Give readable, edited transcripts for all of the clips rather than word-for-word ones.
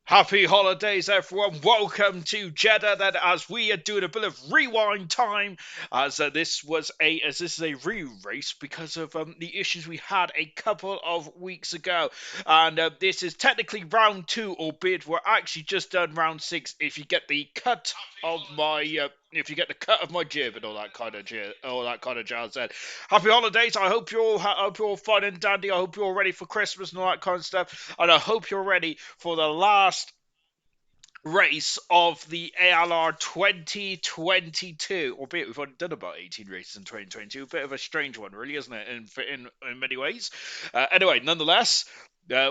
Happy holidays, everyone. Welcome to Jeddah. Then, as we are doing a bit of rewind time, as this is a re-race because of the issues we had a couple of weeks ago, and this is technically round two, albeit we're actually just done round six. If you get the cut of my jib and all that kind of jazz. Then, happy holidays. I hope you're all fine and dandy. I hope you're all ready for Christmas and all that kind of stuff, and I hope you're ready for the last race of the ALR 2022, albeit we've only done about 18 races in 2022. A bit of a strange one, really, isn't it? In many ways. Anyway, nonetheless. I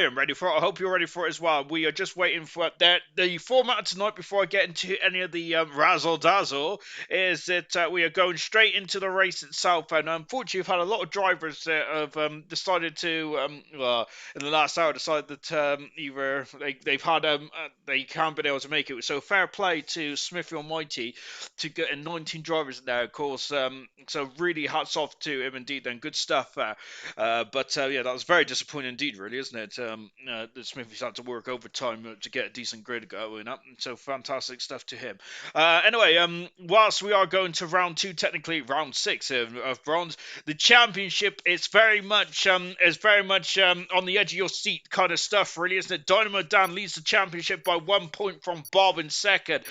am ready for it. I hope you're ready for it as well. We are just waiting for the format tonight. Before I get into any of the razzle dazzle, is that we are going straight into the race itself. And unfortunately, we've had a lot of drivers that have decided to in the last hour decided that either they can't be able to make it. So fair play to Smithy Almighty to get 19 drivers in there, of course. So really hats off to him indeed. Then good stuff there. But that was very disappointing indeed, really, isn't it? That Smithy's had to work overtime to get a decent grid going up. So fantastic stuff to him. Anyway, whilst we are going to round two, technically round six of bronze, the championship is very much on the edge of your seat kind of stuff, really, isn't it? Dynamo Dan leads the championship by 1 point from Bob in second.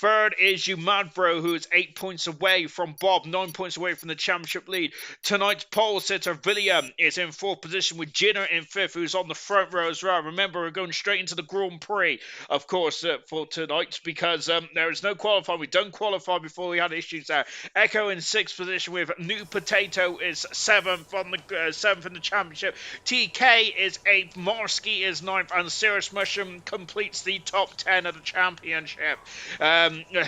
Third is you Mad Bro, who is 8 points away from Bob, 9 points away from the championship lead. Tonight's pole sitter William is in fourth position with Jinner in fifth, who's on the front row as well. Remember, we're going straight into the Grand Prix, of course, for tonight, because there is no qualifying. We don't qualify before we had issues there. Echo in sixth position with New Potato is seventh seventh in the championship. TK is eighth, Marsky is ninth, and Cirrus Mushroom completes the top 10 of the championship.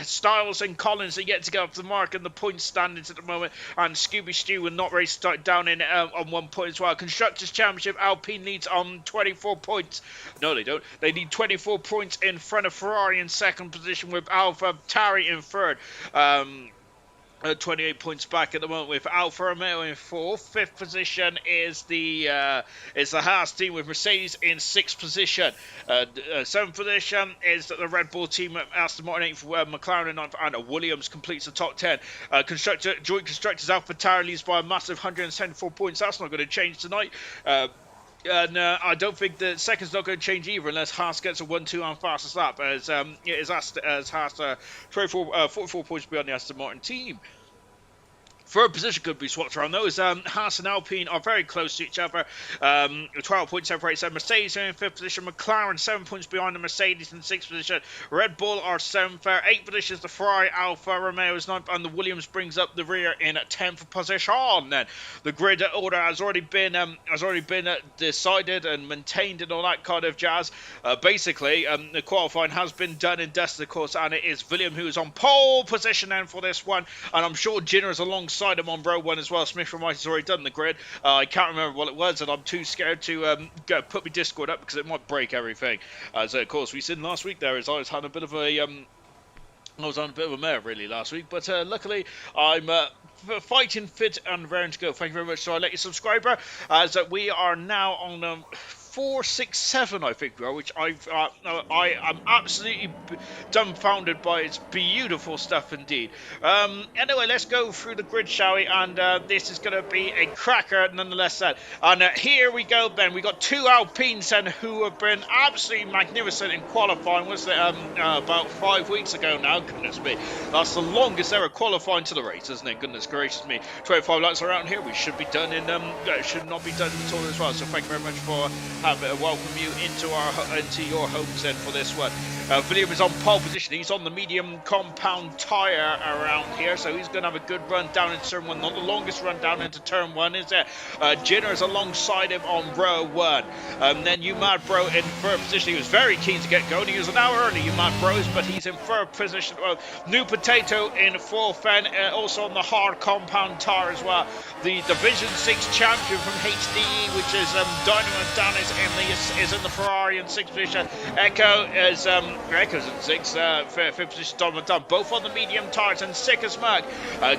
Styles and Collins are yet to get up to the mark in the point standings at the moment, and Scooby Stew will not race start down in on 1 point as well. Constructors Championship, Alpine leads on 24 points. No, they don't. They need 24 points in front of Ferrari in second position, with Alpha Tari in third. 28 points back at the moment with Alfa Romeo in fourth. Fifth position is the Haas team with Mercedes in sixth position. Seventh position is the Red Bull team, Aston Martin eighth, McLaren in ninth, and Williams completes the top 10. Joint constructors Alfa Tauri leads by a massive 174 points. That's not going to change tonight. And I don't think the second's not going to change either unless Haas gets a 1-2 on fastest lap, as Haas 44 points behind the Aston Martin team. Third position could be swapped around those. Haas and Alpine are very close to each other. 12 points separate. So Mercedes are in fifth position. McLaren 7 points behind the Mercedes in sixth position. Red Bull are seventh. Eighth position is the Ferrari. Alfa Romeo is ninth, and the Williams brings up the rear in 10th position. Then the grid order has already been decided and maintained and all that kind of jazz. Basically, the qualifying has been done in dust, of course, and it is William who is on pole position then for this one, and I'm sure Jinner is alongside him on row one as well. Smith from White has already done the grid. I can't remember what it was, and I'm too scared to put my Discord up because it might break everything. As of course we said last week, there is I was on a bit of a mare really last week, but luckily I'm fighting fit and raring to go. Thank you very much. So I let you subscriber, as we are now on 467, I think we are, which I am absolutely dumbfounded by. Its beautiful stuff indeed. Anyway, let's go through the grid, shall we? And this is going to be a cracker nonetheless. And here we go then. We got two Alpines then who have been absolutely magnificent in qualifying. Was it about 5 weeks ago now? Goodness me, that's the longest ever qualifying to the race, isn't it? Goodness gracious me. 25 laps around here. We should be done in should not be done at all as well. So thank you very much for welcome you into your homes then for this one. William is on pole position. He's on the medium compound tyre around here, so he's going to have a good run down into turn one. Not the longest run down into turn one, is it? Jinner is alongside him on row one. Then you Mad Bro in third position. He was very keen to get going. He was an hour early, you Mad Bros, but he's in third position. New Potato in fourth, and also on the hard compound tyre as well. The Division 6 champion from HDE, which is Dynamo Dan, is is in the Ferrari in 6th position. Echo's in 6th, 5th position. Don McDonald, both on the medium tires, and Sickers Mark.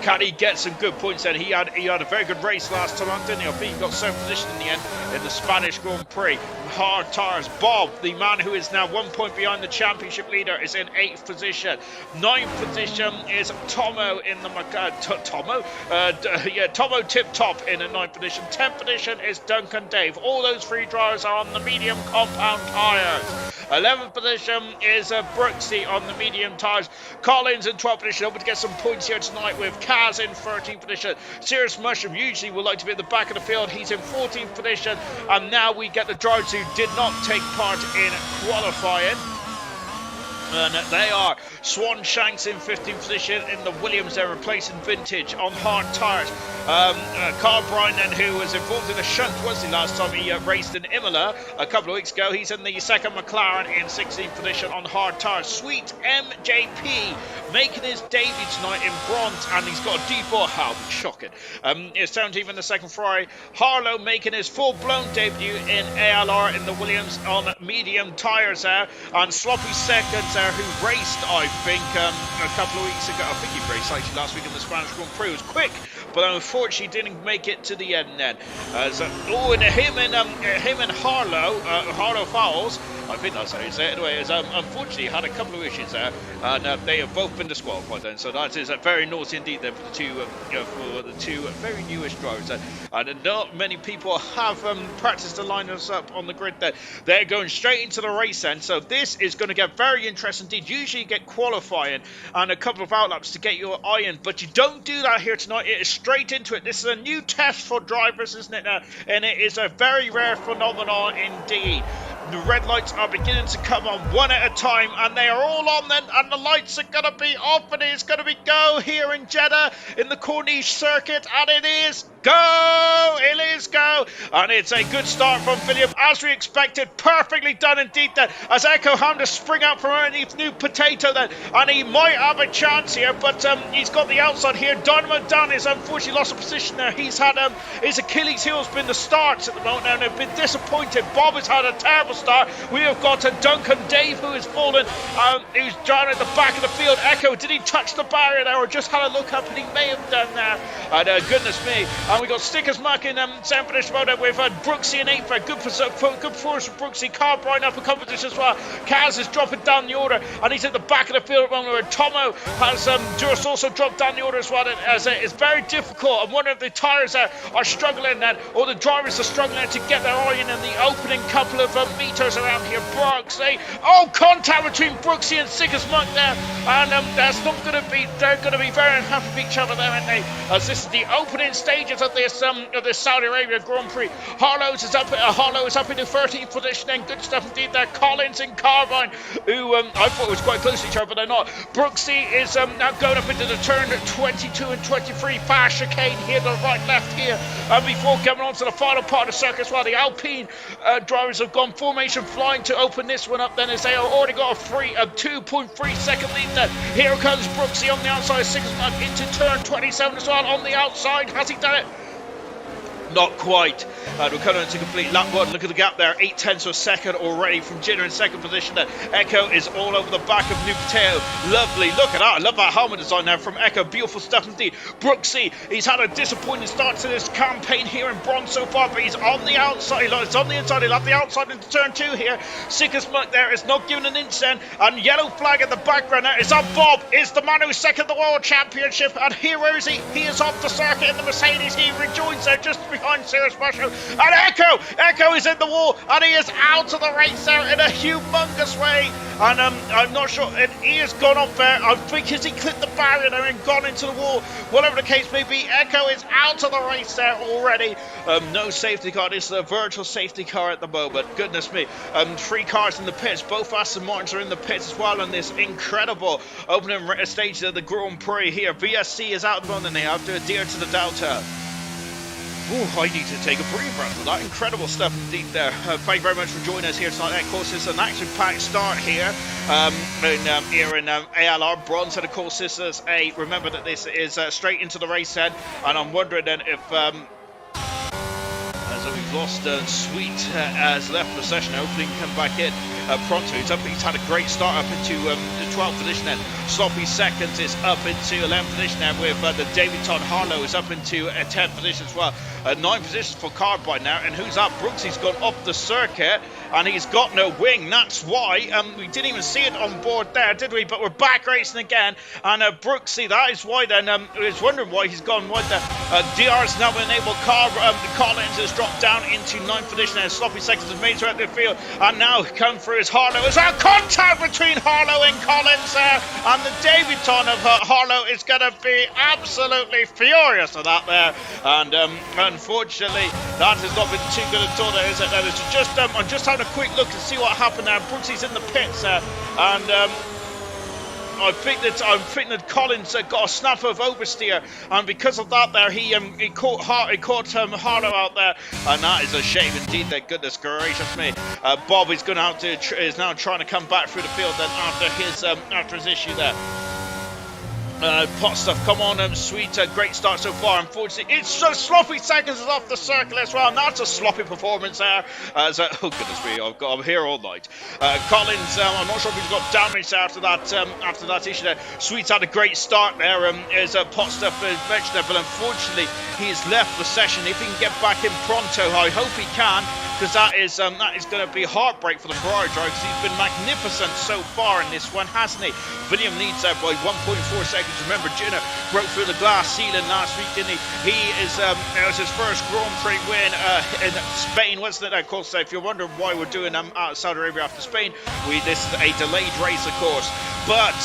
Can he get some good points then? He had a very good race last time, didn't he? I think he got 7th position in the end in the Spanish Grand Prix. Hard tires. Bob, the man who is now 1 point behind the championship leader, is in 8th position. 9th position is Tomo in the Tomo tip top in a 9th position. 10th position is Duncan Dave. All those three drivers are on the medium compound tires. 11th position is Brooksy on the medium tires. Collins in 12th position, hoping to get some points here tonight with Kaz in 13th position. Serious Mushroom usually would like to be at the back of the field. He's in 14th position. And now we get the drivers who did not take part in qualifying. And they are Swan Shanks in 15th position in the Williams. They're replacing Vintage on hard tyres. Carl Bryan, then, who was involved in a shunt, was he, last time he raced in Imola a couple of weeks ago. He's in the second McLaren in 16th position on hard tyres. Sweet MJP making his debut tonight in bronze, and he's got a D4 helmet. Shocking. It's 17th in the second Ferrari. Harlow making his full-blown debut in ALR in the Williams on medium tyres there. And Sloppy Seconds there, who raced, I think, a couple of weeks ago. I think he raced actually last week in the Spanish Grand Prix. It was quick, but unfortunately didn't make it to the end then. And him and Harlow Fowles, I think that's how you say it anyway, unfortunately had a couple of issues there, and they have both been disqualified then. So that is very naughty indeed then for the two very newish drivers. And not many people have practiced to line us up on the grid there. They're going straight into the race then, so this is going to get very interesting indeed. Usually you get qualifying and a couple of outlaps to get your eye in, but you don't do that here tonight. It is straight into it. This is a new test for drivers, isn't it? And it is a very rare phenomenon indeed. The red lights are beginning to come on one at a time, and they are all on then, and the lights are going to be off, and it's going to be go here in Jeddah in the Corniche circuit, and it is go! It is go! And it's a good start from William, as we expected. Perfectly done indeed then, as Echo having to spring out from underneath New Potato then, and he might have a chance here, but he's got the outside here. Donovan Dunn has unfortunately lost a position there. He's had his Achilles heel has been the starts at the moment, and they've been disappointed. Bob has had a terrible start. We have got a Duncan Dave who has fallen, who's down at the back of the field. Echo, did he touch the barrier there, or just had a look up, and he may have done that? And goodness me. And we got Stickers Mark in 7th position with Brooksy in 8th. Good force for Brooksy. Carl Bryan up a competition as well. Kaz is dropping down the order, and he's at the back of the field at the moment, where Tomo has just also dropped down the order as well. It's very difficult. I'm wondering if the tyres are struggling then, or the drivers are struggling to get their eye in the opening couple of meters around here. Brooksy, contact between Brooksy and Stickers Mark there, and that's not going to be. They're going to be very unhappy with each other there, aren't they? As this is the opening stages of this Saudi Arabia Grand Prix. Harlow is up in the 13th position, and good stuff indeed there. Collins and Carbine, who I thought was quite close to each other, but they're not. Brooksy is now going up into the turn 22 and 23, fast chicane here to the right left here, and before coming on to the final part of the circuit as well. The Alpine drivers have gone formation flying to open this one up then, as they have already got a 2.3 second lead there. Here comes Brooksy on the outside, 6 mark into turn 27 as well on the outside. Has he done it? Not quite. We're coming into complete lap one. Look at the gap there, 8/10 of a second already from Jinner in second position there. Echo is all over the back of New Potato. Lovely. Look at that. I love that helmet design there from Echo. Beautiful stuff indeed. Brooksy, he's had a disappointing start to this campaign here in bronze so far, but he's on the outside. It's on the inside. He'll have the outside into turn 2 here. Sickest Muck there is not giving an inch then, and yellow flag in the background there. It's on Bob. Is the man who's second the World Championship, and here where is he? He is off the circuit in the Mercedes. He rejoins there just behind Serious Mushroom, and Echo is in the wall, and he is out of the race there in a humongous way, and I'm not sure, and he has gone off there. I think has he clipped the barrier there and gone into the wall, whatever the case may be. Echo is out of the race there already. No safety car. This is a virtual safety car at the moment. Goodness me. 3 cars in the pits. Both Aston Martins are in the pits as well on this incredible opening stage of the Grand Prix here. VSC is out at the moment, and they have to adhere to the Delta. I need to take a breather after that. Incredible stuff indeed there. Thank you very much for joining us here tonight. Of course, it's an action-packed start here in ALR Bronze. And of course, this is remember that this is straight into the race then. And I'm wondering then if... so we've lost Sweet has left the session. Hopefully he can come back in pronto. He's had a great start up into the 12th position then. Sloppy Seconds is up into 11th position then, with the Davidson Harlow is up into 10th position as well. 9 positions for Carbide now, and who's up? Brooksy's gone up the circuit and he's got no wing. That's why we didn't even see it on board there, did we? But we're back racing again, and Brooksy, that is why then I was wondering why he's gone wide there. DR's now been able. Collins has dropped down into 9th position, and Sloppy Seconds has made it throughout the field, and now come through is Harlow. Is there a contact between Harlow and Collins there? And the Davidson of Harlow is going to be absolutely furious at that there, and unfortunately that has not been too good at all there, is it? It's just I'm just having a quick look to see what happened there. Brooksy's in the pits there, and I think that Collins got a snap of oversteer, and because of that, there he caught Harlow out there, and that is a shame indeed. That goodness gracious me. Bob is going to have to is now trying to come back through the field then after his issue there. Pot stuff, come on, Sweet, great start so far. Unfortunately, it's Sloppy Seconds is off the circle as well, and that's a sloppy performance there. Oh goodness me, I'm here all night. Collins, I'm not sure if he's got damage after that issue there. Sweet's had a great start there, as Pot stuff mentioned there, but unfortunately he's left the session. If he can get back in pronto, I hope he can, because that is going to be heartbreak for the Ferrari driver, because he's been magnificent so far in this one, hasn't he? William leads there by 1.4 seconds. Remember, Gina broke through the glass ceiling last week, didn't he? He is it was his first Grand Prix win in Spain, wasn't it? Of course, if you're wondering why we're doing Saudi Arabia after Spain, this is a delayed race, of course. But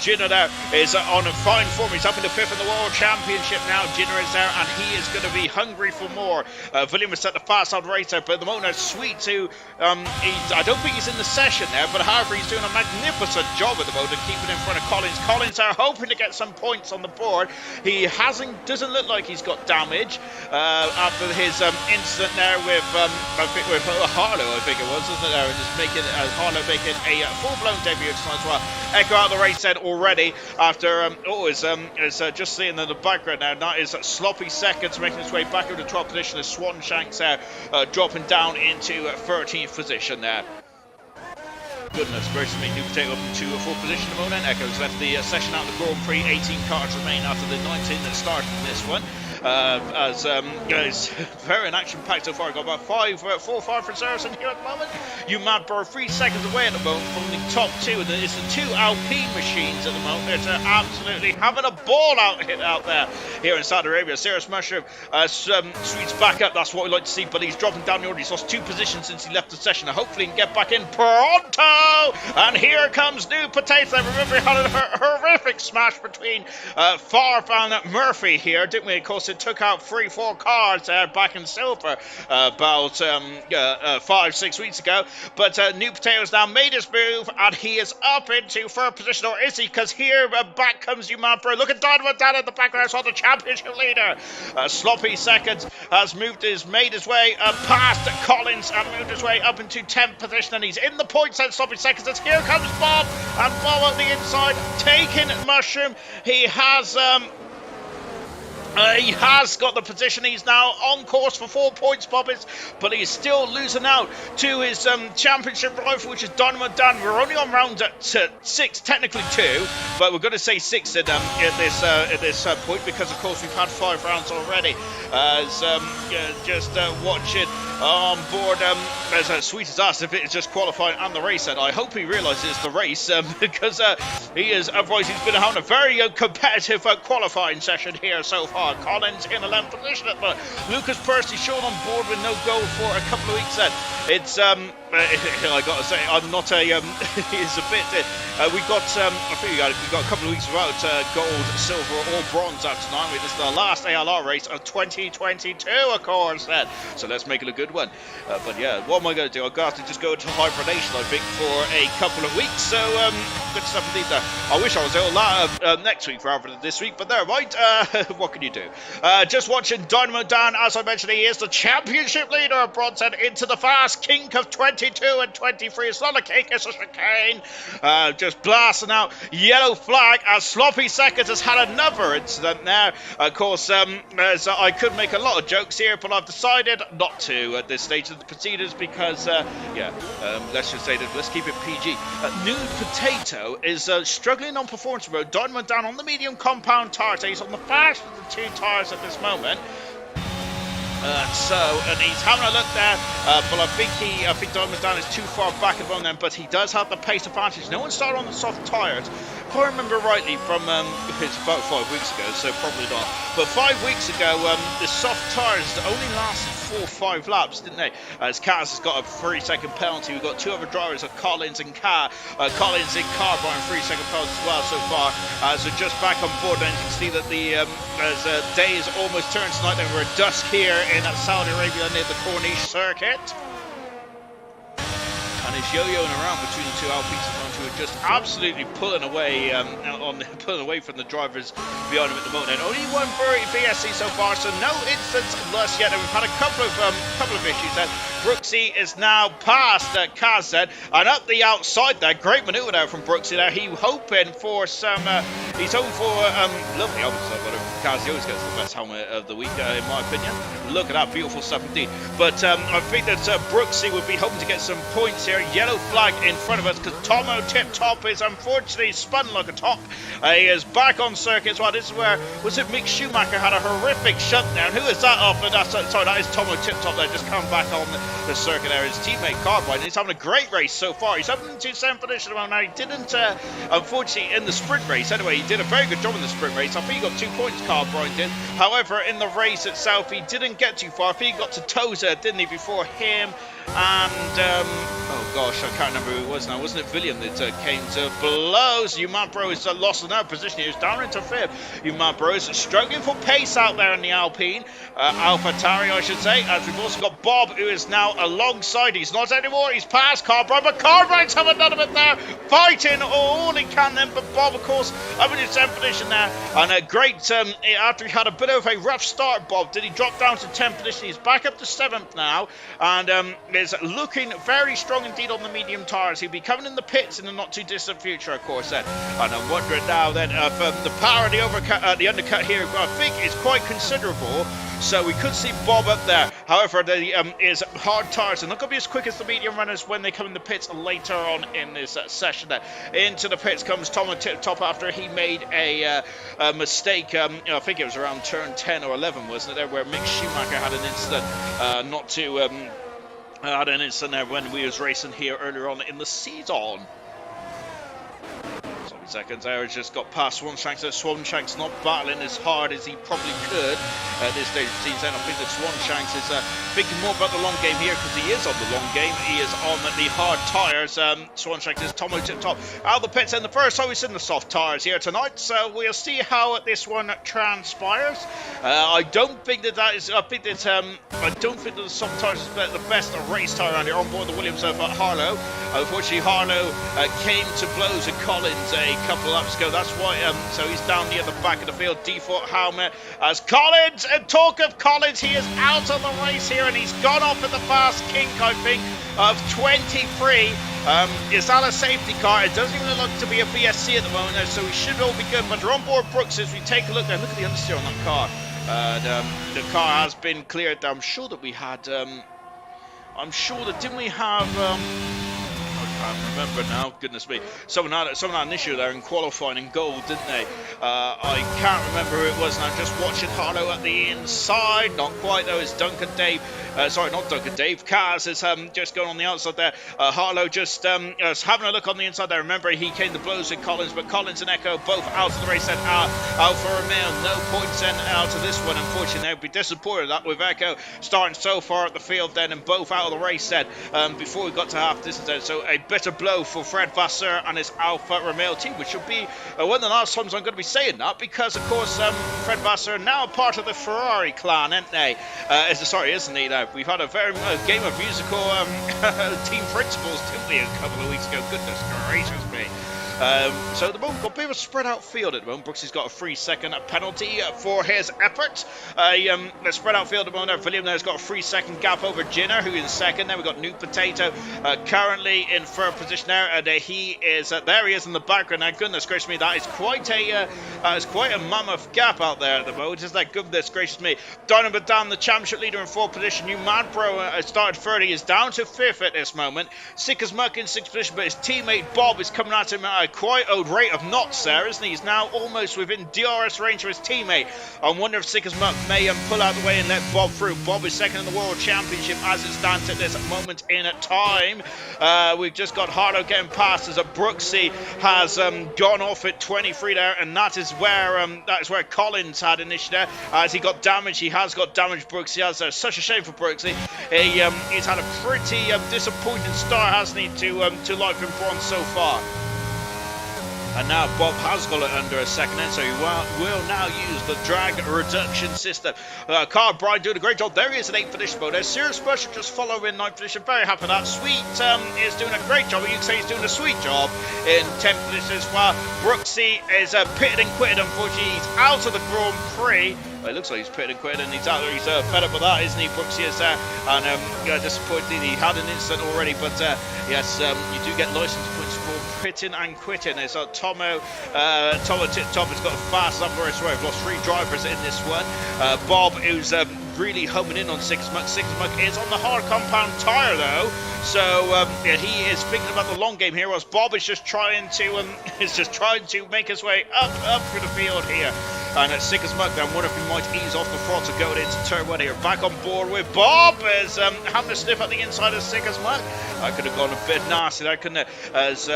Gina there is on a fine form. He's up in the 5th in the World Championship now. Gina is there, and he is going to be hungry for more. William has set the fast out race there, but at the moment, Sweet, who I don't think he's in the session there, but however, he's doing a magnificent job at the moment, keeping in front of Collins. Collins are hoping to get some points on the board. He doesn't look like he's got damage after his incident there with Harlow, I think it was, isn't it? There, and just making Harlow making a full-blown debut as well. Echo out of the race then already after just seeing in the background now. That is Sloppy Seconds making his way back into the 12th position as Swan Shanks there dropping down into 13th position there. Goodness gracious me, New Potato up into 4th position at the moment. Echo's left the session out of the Grand Prix. 18 cars remain after the 19 that started this one. It's very action-packed so far. Got about 4 or 5 reserves in here at the moment. You Mad Bro 3 seconds away at the moment from the top 2. It's the 2 Alpine machines at the moment. They're absolutely having a ball out there here in Saudi Arabia. Serious Mushroom, Sweet's back up. That's what we like to see, but he's dropping down the order. He's lost 2 positions since he left the session. Hopefully he can get back in pronto. And here comes New Potato. Remember, we had a horrific smash between Farf and Murphy here, didn't we? Of course, it took out 3-4 cars back in Silver about 5-6 weeks ago. But New Potatoes now made his move, and he is up into 3rd position, or is he? Because here back comes you man for look at Dynamo down at the back there. I saw the championship leader. Sloppy Seconds has made his way past Collins and moved his way up into 10th position, and he's in the points at Sloppy Seconds. And here comes Bob, and Bob on the inside taking Mushroom. He has got the position. He's now on course for 4 points, Bob is, but he's still losing out to his championship rival, which is Dynamo Dan. We're only on round 6, technically 2, but we're going to say 6 at this point, because of course we've had 5 rounds already. Just watching on board as Sweet has asked if it's just qualifying and the race, and I hope he realises it's the race, because otherwise he's been having a very competitive qualifying session here so far. Collins in 11th position at the Lucas Percy shown on board with no goal for a couple of weeks then. It's I gotta say, I'm not a it's a bit we got I think we got a couple of weeks without gold, silver or bronze after tonight. This is the last ALR race of 2022, of course then. So let's make it a good one. But yeah, what am I going to do? I'm going to have to just go into hibernation, I think, for a couple of weeks. So Good stuff indeed there. I wish I was ill next week rather than this week, but there, right? What can you do? Just watching Dynamo Dan, as I mentioned, he is the championship leader of Bronze and into the fast kink of 22 and 23. It's not a kink, it's a chicane. Just blasting out yellow flag as Sloppy Seconds has had another incident there. Of course, as I could make a lot of jokes here, but I've decided not to at this stage of the proceedings because, let's just say that let's keep it PG. Nude Potato is struggling on performance mode. Dynamo down on the medium compound tires. He's on the fast of the two tires at this moment. And he's having a look there, but I think Dynamo Dan is too far back at the moment, but he does have the pace advantage. No one started on the soft tyres. If I remember rightly from, it's about 5 weeks ago, so probably not, but 5 weeks ago, the soft tyres only lasted 4 or 5 laps, didn't they? As Kaz has got a 3-second penalty. We've got two other drivers, Collins and Collins in Carbine, 3-second penalty as well so far. So just back on board, and you can see that the as day is almost turned tonight, and we're at dusk here in Saudi Arabia near the Corniche circuit. And he's yo-yoing around between the two Alpines who are just absolutely pulling away from the drivers behind him at the moment. And only one VSC so far, so no incidents less yet. And we've had a couple of issues there. Brooksy is now past Kaz and up the outside there. Great manoeuvre there from Brooksy there. He's hoping for some. He's hoping for lovely helmet. Kaz always gets the best helmet of the week, in my opinion. Look at that, beautiful stuff indeed. But I think that Brooksy would be hoping to get some points here. Yellow flag in front of us because Tomo Tip Top is unfortunately spun like a top. He is back on circuit as well. This is where, was it Mick Schumacher had a horrific shutdown? Who is that off? Sorry, that is Tomo Tip Top there, just coming back on the circuit there. His teammate Carbine, he's having a great race so far. He's up into 7th position now. He didn't, unfortunately, in the sprint race. Anyway, he did a very good job in the sprint race. I think he got 2 points, Carbine did. However, in the race itself, he didn't get too far. I think he got to Toza, didn't he, before him? And, oh gosh, I can't remember who it was now. Wasn't it William that came to blows? Umabro is lost in that position. He was down into 5th. Umabro is struggling for pace out there in the Alpine. AlphaTauri, I should say. As we've also got Bob, who is now alongside. He's not anymore. He's past Carbine, but Carbine's having none of it there. Fighting all he can then, but Bob, of course, up in his 10th position there. And a great, after he had a bit of a rough start, Bob, did he drop down to 10th position? He's back up to 7th now. And, is looking very strong indeed on the medium tyres. He'll be coming in the pits in the not too distant future, of course. Then, and I'm wondering now then if the power of the undercut here, I think, is quite considerable. So we could see Bob up there. However, the is hard tyres and not going to be as quick as the medium runners when they come in the pits later on in this session. There into the pits comes Tom Tip Top after he made a mistake. I think it was around turn 10 or 11, wasn't it? There where Mick Schumacher had an incident. Had an incident there when we was racing here earlier on in the season. Seconds there, has just got past Swanshanks. Swanshanks not battling as hard as he probably could at this stage of the season. I think that Swanshanks is thinking more about the long game here because he is on the long game. He is on the hard tyres. Swanshanks is Tomo Tip Top out of the pits in the first time. He's in the soft tyres here tonight, so we'll see how this one transpires. I don't think that is. I think that I don't think that the soft tyres is the best race tyre around here on board the Williams of Harlow. Unfortunately, Harlow came to blows with Collins a couple laps ago. That's why, so he's down near the back of the field. Default helmet as Collins, and talk of Collins, he is out of the race here and he's gone off at the fast kink, I think, of 23. Is that a safety car? It doesn't even look like to be a VSC at the moment, so we should all be good. But we're on board Brooks as we take a look there. Look at the understeer on that car. The car has been cleared. I'm sure that we had, didn't we have, I can't remember now, goodness me. Someone had an issue there in qualifying in gold, didn't they? I can't remember who it was now. Just watching Harlow at the inside. Not quite though, it's Duncan Dave. Sorry, not Duncan Dave. Kaz is just going on the outside there. Harlow just is having a look on the inside there. Remember, he came to blows with Collins, but Collins and Echo both out of the race. Then Alfa Romeo, no points then out of this one. Unfortunately, they'll be disappointed that with Echo starting so far at the field then and both out of the race then before we got to half distance then. So a bitter blow for Fred Vasseur and his Alfa Romeo team, which will be one of the last times I'm going to be saying that because, of course, Fred Vasseur now part of the Ferrari clan, aren't they? Isn't he? Now we've had a very game of musical team principals, didn't we, a couple of weeks ago? Goodness gracious me. So at the moment, we've got a bit of a spread out field at the moment. Brooksy's got a 3-second penalty for his effort. The spread out field at the moment. William there's got a 3-second gap over Jinner, who is second. Then we've got New Potato currently in third position there, and he is there. He is in the background. Now, goodness gracious me, that is quite a mammoth gap out there at the moment. Is that goodness gracious me? Dynamo down, the championship leader in fourth position. New Madbro started third. He is down to fifth at this moment. Sick as Muck in sixth position, but his teammate Bob is coming at him at a quite a rate of knots there, isn't he? He's now almost within DRS range of his teammate. I wonder if Sick as Muck may pull out the way and let Bob through. Bob is second in the World Championship as it stands at this moment in time. We've just got Harlow getting past as a Brooksy has gone off at 23 there, and that is where Collins had initiative. As he got damaged, he has got damaged. Brooksy has such a shame for Brooksy. He's had a pretty disappointing start, hasn't he, to life in bronze so far. And now Bob has got it under a second end, so he will now use the drag reduction system. Carl Bryan doing a great job. There he is in 8th position, but there's Serious Special just following in 9th position. Very happy with that. Sweet is doing a great job. You can say he's doing a sweet job in 10th position as well. Brooksy is pitted and quitted, unfortunately. He's out of the Grand Prix. It looks like he's pitted and quitted, and he's out there. He's fed up with that, isn't he? Brooksy is there, and disappointed he had an incident already, but yes, you do get license points for pitting and quitting. It's Tomo Tip Top has got a fast lap race. We've lost 3 drivers in this one. Bob, who's really homing in on Six Muck. Six Muck is on the hard compound tyre though, so he is thinking about the long game here, whilst Bob is just trying to make his way up through the field here. And at Sick as Muck, I wonder if he might ease off the throttle going into turn 1 here. Back on board with Bob is having a sniff at the inside of Sick as Muck. I could have gone a bit nasty there, couldn't it? As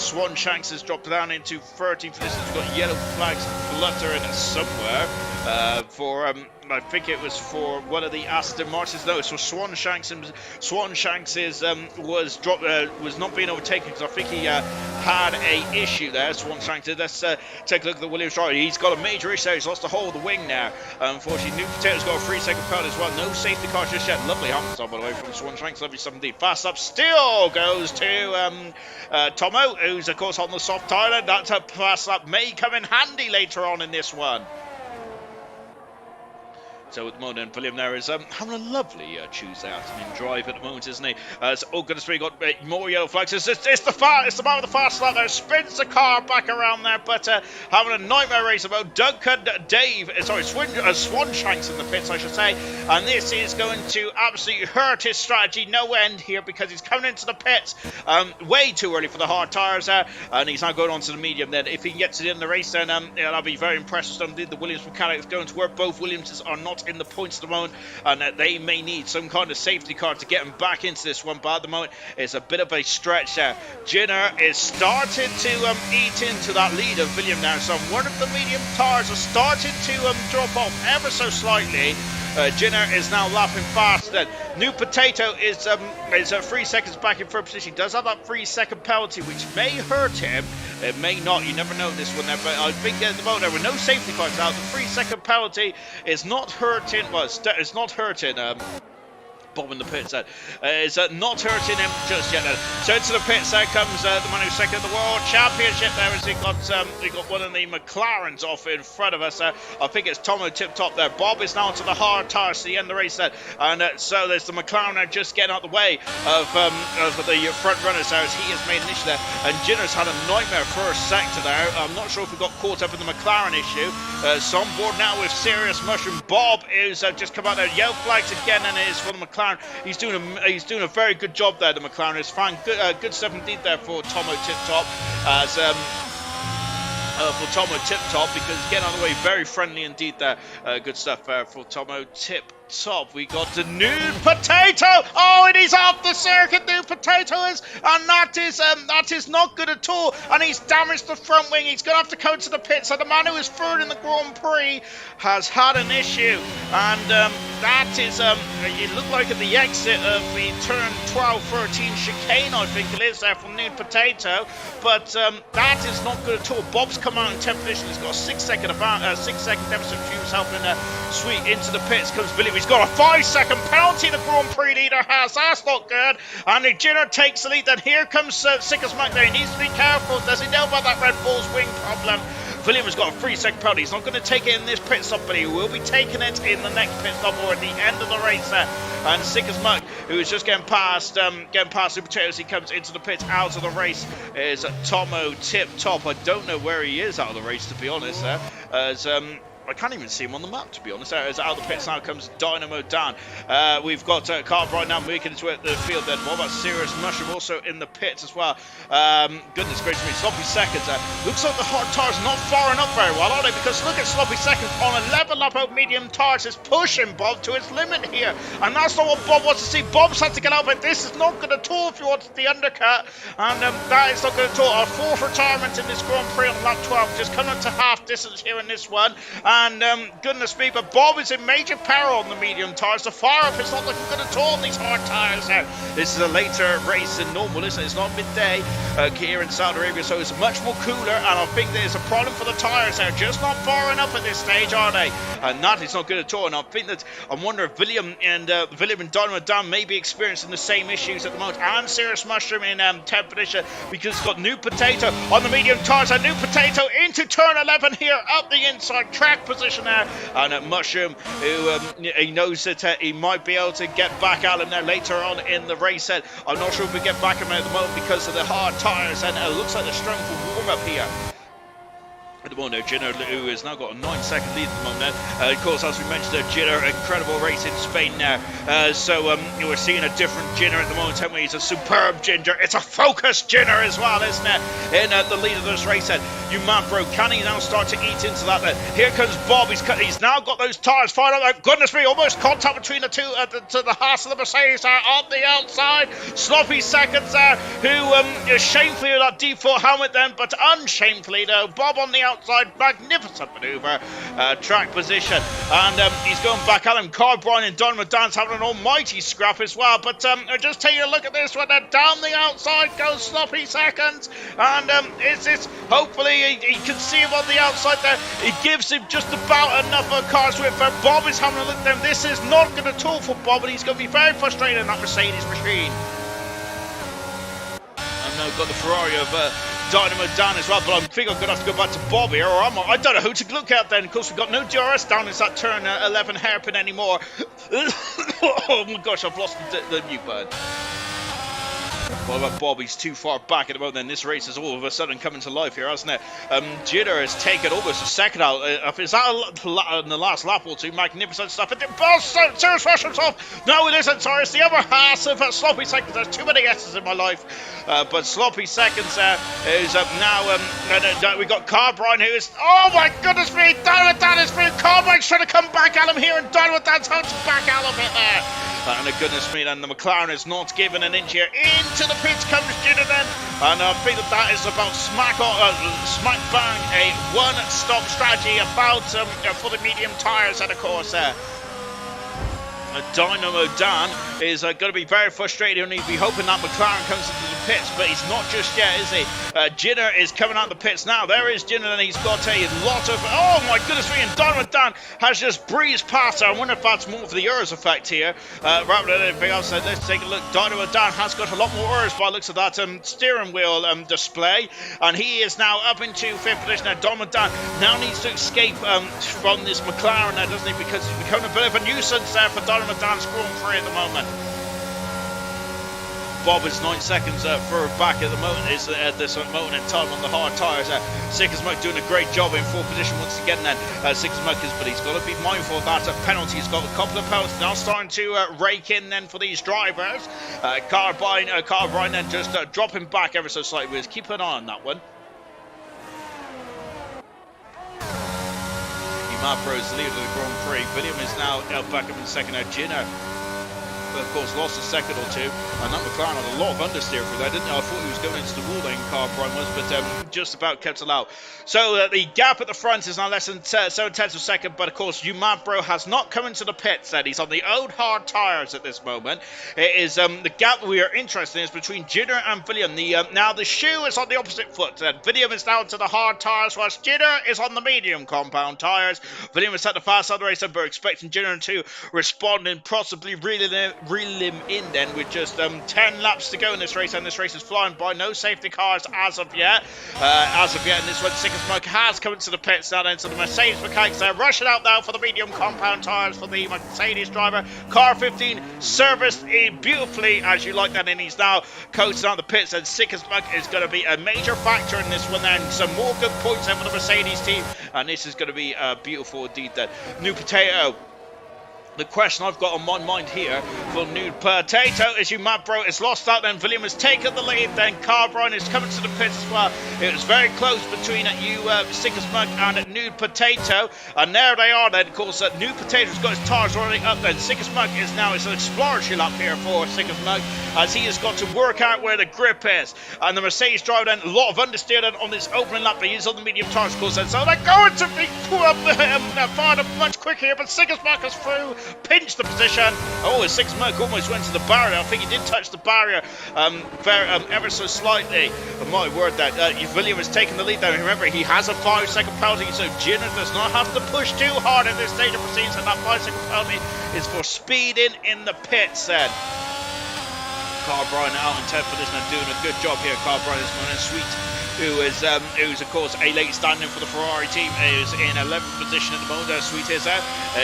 Swan Shanks has dropped down into 13th position. We've got yellow flags fluttering somewhere for I think it was for one of the Aston Martins. No, it's for Swan Shanks. Swan Shanks was not being overtaken because I think he had a issue there. Swan Shanks did. Let's take a look at the Williams driver. He's got a major issue. He's lost the whole of the wing now. Unfortunately, New Potato's got a 3-second penalty as well. No safety car just yet. Lovely helmet stop, by the way, from Swan Shanks. Lovely 17. Fast up still goes to Tomo, who's of course on the soft tyre. That fast up may come in handy later on in this one. So at the moment, William there is having a lovely Tuesday afternoon drive at the moment, isn't he? Oh goodness me, got more yellow flags. It's the man with the fast lap there. Spins the car back around there, but having a nightmare race about Duncan Swan Shanks in the pits, I should say. And this is going to absolutely hurt his strategy no end here, because he's coming into the pits way too early for the hard tyres there, and he's now going on to the medium. Then if he can get to the end of the race, then I'll be very impressed with the Williams mechanics going to work. Both Williamses are not in the points at the moment, and they may need some kind of safety car to get them back into this one, but at the moment it's a bit of a stretch there. Jinner is starting to eat into that lead of William now, so one of the medium tires are starting to drop off ever so slightly. Jinner is now lapping fast. Then New Potato is 3 seconds back in third position. He does have that 3-second penalty, which may hurt him. It may not. You never know this one there. But I think at the moment there were no safety cars out. The 3-second penalty is not hurting. Well, it's not hurting. Bob in the pits is not hurting him just yet. So into the pits there comes the man who's second in the World Championship there, as he got one of the McLarens off in front of us. I think it's Tomo Tip Top there. Bob is now onto the hard tyres to the end of the race there, and so there's the McLaren now just getting out the way of the front runners there as he has made an issue there, and Jinner's had a nightmare first sector there. I'm not sure if we got caught up in the McLaren issue. So on board now with Serious Mushroom. Bob is just come out there, yellow flags again, and it is for the McLaren. He's doing a very good job there. The McLaren is fine. Good stuff indeed there for Tomo Tip Top. For Tomo Tip Top, because getting out of the way, very friendly indeed there. Good stuff for Tomo Tip Top. We got the New Potato. Oh, it is off the circuit. New Potato is, and that is not good at all. And he's damaged the front wing. He's going to have to go to the pit. So the man who is third in the Grand Prix has had an issue, and that is it looked like at the exit of the turn 12-13 chicane, I think it is there from New Potato. But that is not good at all. Bob's come out in 10th position. He's got a 6-second deficit. Hughes helping Sweet into the pits. Comes Billy he's got a 5-second penalty the Grand Prix leader has. That's not good. And the Jinner takes the lead. Then here comes Sickers Mike there. He needs to be careful. Does he know about that Red Bull's wing problem? William has got a 3-second penalty. He's not going to take it in this pit stop, but he will be taking it in the next pit stop or at the end of the race there. And Sickers Mike, who is just getting past Super Potatoes, he comes into the pits out of the race, is Tomo Tip Top. I don't know where he is out of the race, to be honest, there. As I can't even see him on the map, to be honest. As out of the pits now comes Dynamo Dan. We've got Carb right now making its way at the field then. What about Serious Mushroom also in the pits as well? Goodness gracious me, Sloppy Seconds. Looks like the hard tires not firing up very well, are they? Because look at Sloppy Seconds on a level lap of medium tires is pushing Bob to his limit here. And that's not what Bob wants to see. Bob's had to get out, but this is not good at all if he wants the undercut. And that is not good at all. Our fourth retirement in this Grand Prix on lap 12. Just coming up to half distance here in this one. And goodness me, but Bob is in major peril on the medium tyres. The fire up is not looking good at all on these hard tyres now. This is a later race than normal, isn't it? It's not midday here in Saudi Arabia, so it's much more cooler, and I think there's a problem for the tyres. They're just not firing up at this stage, are they? And that is not good at all, and I think that I wonder if William and Dynamo Dan may be experiencing the same issues at the moment, and Serious Mushroom in 10th position, because it's got New Potato on the medium tyres, and New Potato into turn 11 here up the inside track position there, and Mushroom, who he knows that he might be able to get back at him there later on in the race. I'm not sure if we get back at him at the moment because of the hard tyres, and it looks like they're strong for warm up here. At the moment, Jinner, who has now got a 9-second lead at the moment. Of course, as we mentioned, Jinner, incredible race in Spain now. So we're seeing a different Jinner at the moment, haven't we? He's a superb Ginger. It's a focused Jinner as well, isn't it? In the lead of this race, you man, bro, can he now start to eat into that? Here comes Bob. He's now got those tyres fired up. Like, goodness me, almost contact between the two, to the Haas and the Mercedes on the outside. Sloppy Seconds there, who shamefully with that default helmet then, but unshamefully though, Bob on the outside, magnificent manoeuvre, track position, and he's going back at him. Carbrine and Dynamo Dan's having an almighty scrap as well, but just taking a look at this one, down the outside goes Sloppy Seconds, and it's hopefully he can see him on the outside there. He gives him just about enough of a car's width, but Bob is having a look at them. This is not good at all for Bob, and he's going to be very frustrated in that Mercedes machine. And now got the Ferrari of Dynamo Dan as well, but I think I'm going to have to go back to Bob here, or I don't know who to look at then. Of course, we've got no DRS down in that turn 11 hairpin anymore. Oh my gosh, I've lost the mute button. What about Bob? He's too far back at the moment, then this race is all of a sudden coming to life here, hasn't it? Jitter has taken almost a second out. Is that in the last lap or two? Magnificent stuff. Serious rush himself. No, it isn't. Sorry, it's the other half of Sloppy Seconds. There's too many S's in my life. But Sloppy Seconds is up now. We got Carbrine, who is, oh my goodness me, Dynamo Dan is free. Carbrine's trying to come back at him here, and Dynamo Dan's having to back out of it there. And goodness me, and the McLaren is not given an inch here. Into the pits comes Jitter then, and I think that is about smack bang a one-stop strategy about for the medium tyres, and of course Dynamo Dan is going to be very frustrated, and he'll be hoping that McLaren comes into the pits, but he's not just yet, is he? Jinner is coming out of the pits now. There is Jinner, and he's got a lot of, oh my goodness me, and Dynamo Dan has just breezed past her. I wonder if that's more for the Urs effect here rather than anything else. So let's take a look. Dynamo Dan has got a lot more Urs by the looks of that steering wheel display, and he is now up into 5th position. Now Dynamo Dan now needs to escape from this McLaren now, doesn't he, because he's becoming a bit of a nuisance there for Dynamo Dan's Grand Prix at the moment. Bob is 9 seconds further back at the moment, is at this moment in time on the hard tyres. Sickers Mike doing a great job in 4th position once again then. Sickers Mike is, but he's got to be mindful of that penalty. He's got a couple of penalties now starting to rake in then for these drivers. Carbrine then just dropping back ever so slightly. We'll keep an eye on that one. Mapro is the leader of the Grand Prix. William is now back up in second. Jinner but of course lost a second or two. And that McLaren had a lot of understeer for that, didn't he? I thought he was going into the wall lane, Carl Bryan was, but just about kept it out. So the gap at the front is now less than 7 tenths of a second, but of course Umabro has not come into the pits then. He's on the old hard tyres at this moment. It is the gap we are interested in is between Jidder and William. Now the shoe is on the opposite foot. William is down to the hard tyres, whilst Jidder is on the medium compound tyres. William is at the fast side of the race, and we're expecting Jidder to respond and possibly reel him in then with just 10 laps to go in this race, and this race is flying by. No safety cars as of yet. In this one, Sick and Smoke has come into the pits now then, so the Mercedes mechanics they're rushing out now for the medium compound tyres for the Mercedes driver. Car 15 serviced beautifully as you like that, and he's now coasting out the pits, and Sick and Smoke is going to be a major factor in this one then. Some more good points there for the Mercedes team, and this is going to be beautiful indeed then. New Potato. The question I've got on my mind here for Nude Potato is Umabro is lost out, then William has taken the lead, then Carl Bryan is coming to the pits as well. It was very close between Sick and Smoke and Nude Potato, and there they are then. Of course, Nude Potato's got his tyres already up then. Sick and Smoke is now, it's an exploratory lap here for Sick and Smoke, as he has got to work out where the grip is. And the Mercedes driver then, a lot of understeer then on this opening lap, but he's on the medium tyres, of course, then. So they're going to be fired up much quicker here, but Sick and Smoke is through. Pinched the position. Oh, Sick and Smoke almost went to the barrier. I think he did touch the barrier ever so slightly. But my word, that William has taken the lead there. Remember, he has a 5-second penalty, so Jidder does not have to push too hard at this stage of proceedings, and that 5-second penalty is for speeding in the pits then. Carl Bryan out in 10th position and doing a good job here. Carl Bryan is going in sweet. Who's of course a late standing for the Ferrari team, is in 11th position at the moment. Sweet is there.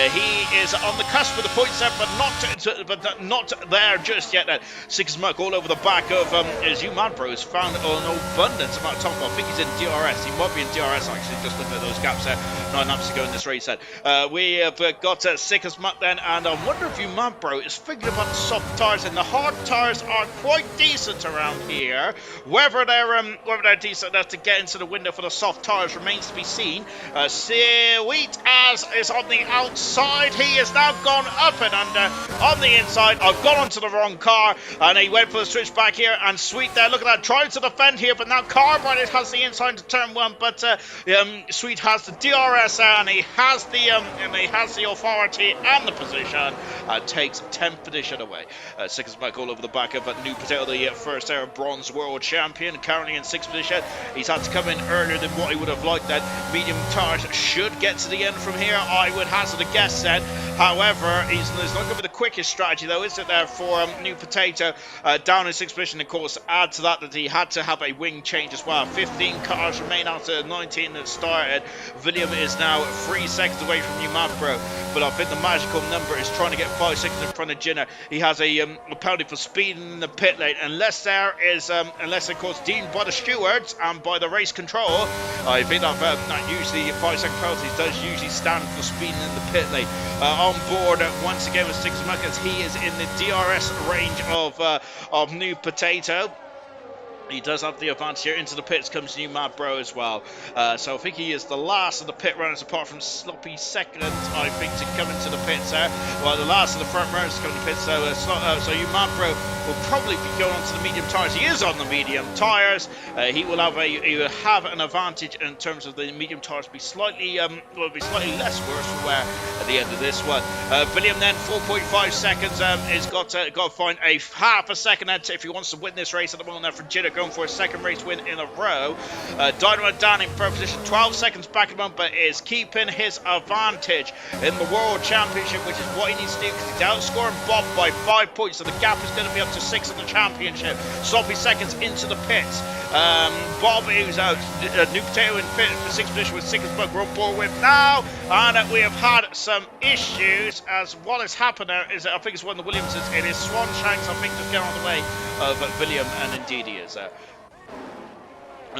He is on the cusp of the points there, but not there just yet. Sick and Smoke all over the back of Umabro has found an abundance amount of time. I think he's in DRS. He might be in DRS actually. Just looking at those gaps there. 9 laps to go in this race. We have got Sick and Smoke then, and I wonder if Umabro is thinking about the soft tyres, and the hard tyres are quite decent around here. Whether they're decent enough to get into the window for the soft tyres remains to be seen. Sweet as is on the outside. He has now gone up and under on the inside. I've gone onto the wrong car, and he went for the switch back here, and Sweet there, look at that, trying to defend here, but now Carl Bryan has the inside to turn 1, but Sweet has the DRS and he has the authority and the position, takes 10th position away. Sick and Smoke all over the back of New Potato, the first ALR Bronze World Champion, currently in 6th position. He's had to come in earlier than what he would have liked. That medium tyres should get to the end from here, I would hazard a guess then. However, he's not going to be the quickest strategy though, is it there for New Potato, down in 6th position. Of course, add to that he had to have a wing change as well. 15 cars remain after 19 that started. William is now 3 seconds away from Umabro, but I think the magical number is trying to get 5 seconds in front of Jidder. He has a penalty for speeding in the pit lane, unless of course deemed by the stewards and by the race control. I think that usually 5 second penalties does usually stand for speeding in the pit lane. On board once again with Sick and Smoke, as he is in the DRS range of New Potato. He does have the advantage here. Into the pits comes Umabro as well. So I think he is the last of the pit runners, apart from Sloppy second, I think, to come into the pits there. Well, the last of the front runners to come into the pits. So Umabro will probably be going on to the medium tyres. He is on the medium tyres. He will have an advantage in terms of the medium tyres be slightly less worse for wear at the end of this one. William then 4.5 seconds. Has got to find a half a second if he wants to win this race at the moment there for Jidder, going for a second race win in a row. Dynamo Dan in third position, 12 seconds back at the moment, but is keeping his advantage in the World Championship, which is what he needs to do, because he's outscoring Bob by 5 points, so the gap is going to be up to 6 in the championship. Sloppy seconds into the pits. Bob, who's out, New Potato in 6th position with Sick and Smoke, we're on board with now, and we have had some issues, as what has happened there is, I think it's one of the Williamsons, it is Swan Shanks, I think, just getting on the way of William, and indeed he is.